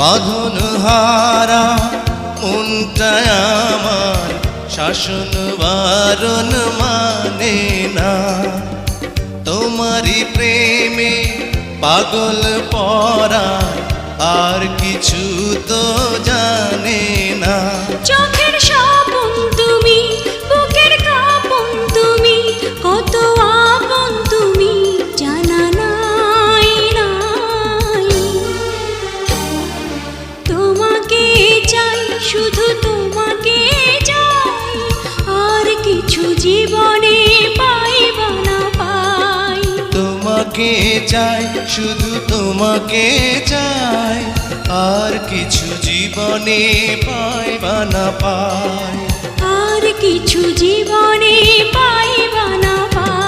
বাঁধন হারা মনটা আমার শাসন বারণ মানে না। তোমারই প্রেমে পাগল পরা আর কিছু তো জানে না। চোখের স্বপন তুমি, বুকের কাঁপন তুমি, কত আপন তুমি জানা নাই নাই। তোমাকে চাই, শুধু তোমাকে চাই, আর কিছু জীবনে পাইবা না পাই। তোমাকে চাই, শুধু তোমাকে চাই, আর কিছু জীবনে পাইবা না পাই। আর কিছু জীবনে পাইবা না পাই।